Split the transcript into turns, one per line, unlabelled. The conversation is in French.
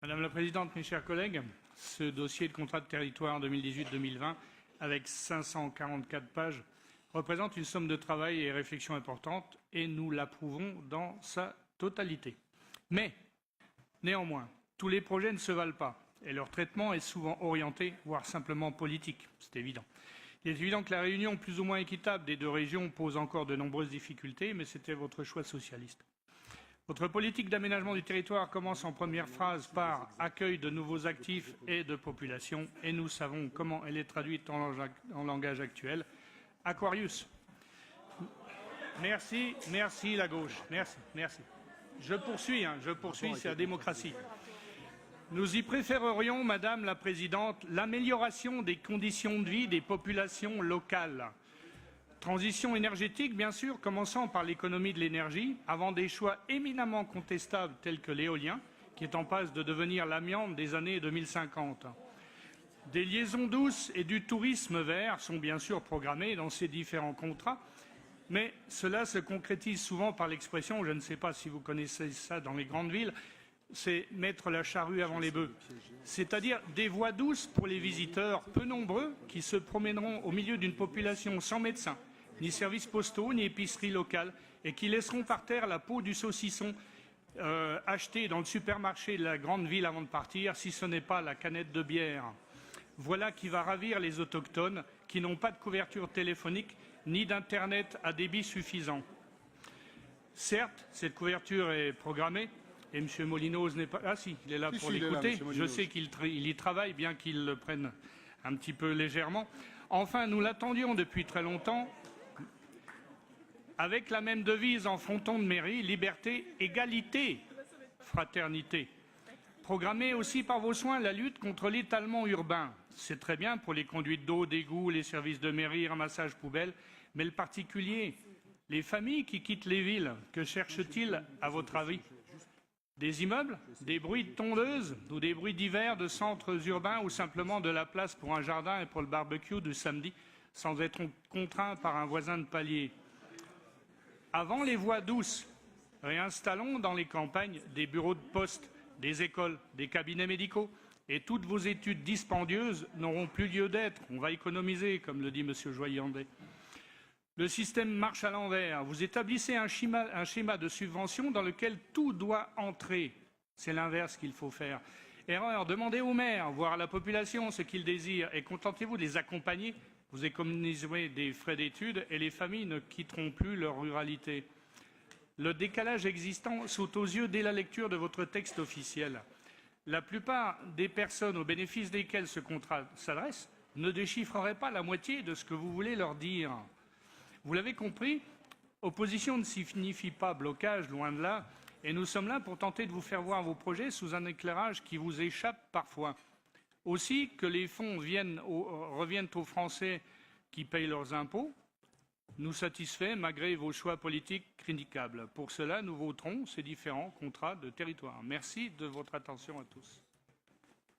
Madame la Présidente, mes chers collègues, ce dossier de contrat de territoire 2018-2020, avec 544 pages, représente une somme de travail et réflexion importante et nous l'approuvons dans sa totalité. Mais, néanmoins, tous les projets ne se valent pas et leur traitement est souvent orienté, voire simplement politique, c'est évident. Il est évident que la réunion plus ou moins équitable des deux régions pose encore de nombreuses difficultés, mais c'était votre choix socialiste. Votre politique d'aménagement du territoire commence en première phrase par « accueil de nouveaux actifs et de population » et nous savons comment elle est traduite en langage actuel. Aquarius. Merci, merci la gauche. Merci, merci. Je poursuis, c'est la démocratie. Nous y préférerions, Madame la Présidente, l'amélioration des conditions de vie des populations locales. Transition énergétique, bien sûr, commençant par l'économie de l'énergie, avant des choix éminemment contestables tels que l'éolien, qui est en passe de devenir l'amiante des années 2050. Des liaisons douces et du tourisme vert sont bien sûr programmés dans ces différents contrats, mais cela se concrétise souvent par l'expression, je ne sais pas si vous connaissez ça dans les grandes villes, c'est mettre la charrue avant les bœufs, c'est-à-dire des voies douces pour les visiteurs peu nombreux qui se promèneront au milieu d'une population sans médecin, ni services postaux, ni épicerie locale, et qui laisseront par terre la peau du saucisson acheté dans le supermarché de la grande ville avant de partir, si ce n'est pas la canette de bière. Voilà qui va ravir les autochtones qui n'ont pas de couverture téléphonique ni d'Internet à débit suffisant. Certes, cette couverture est programmée, et M. Molinos n'est pas... Ah si, il est là pour l'écouter. Je sais qu'il y travaille, bien qu'il le prenne un petit peu légèrement. Enfin, nous l'attendions depuis très longtemps, avec la même devise en fronton de mairie, liberté, égalité, fraternité. Programmée aussi par vos soins la lutte contre l'étalement urbain. C'est très bien pour les conduites d'eau, d'égouts, les services de mairie, ramassage poubelle, mais le particulier, les familles qui quittent les villes, que cherchent-ils à votre avis ? Des immeubles, des bruits de tondeuses ou des bruits divers de centres urbains ou simplement de la place pour un jardin et pour le barbecue du samedi sans être contraint par un voisin de palier. Avant les voies douces, réinstallons dans les campagnes des bureaux de poste, des écoles, des cabinets médicaux et toutes vos études dispendieuses n'auront plus lieu d'être. On va économiser, comme le dit M. Joyandet. Le système marche à l'envers. Vous établissez un schéma de subvention dans lequel tout doit entrer. C'est l'inverse qu'il faut faire. Erreur, demandez aux maires, voire à la population ce qu'ils désirent et contentez-vous de les accompagner. Vous économiserez des frais d'études et les familles ne quitteront plus leur ruralité. Le décalage existant saute aux yeux dès la lecture de votre texte officiel. La plupart des personnes au bénéfice desquelles ce contrat s'adresse ne déchiffreraient pas la moitié de ce que vous voulez leur dire. Vous l'avez compris, opposition ne signifie pas blocage, loin de là, et nous sommes là pour tenter de vous faire voir vos projets sous un éclairage qui vous échappe parfois. Aussi, que les fonds reviennent aux Français qui payent leurs impôts, nous satisfait malgré vos choix politiques critiquables. Pour cela, nous voterons ces différents contrats de territoire. Merci de votre attention à tous.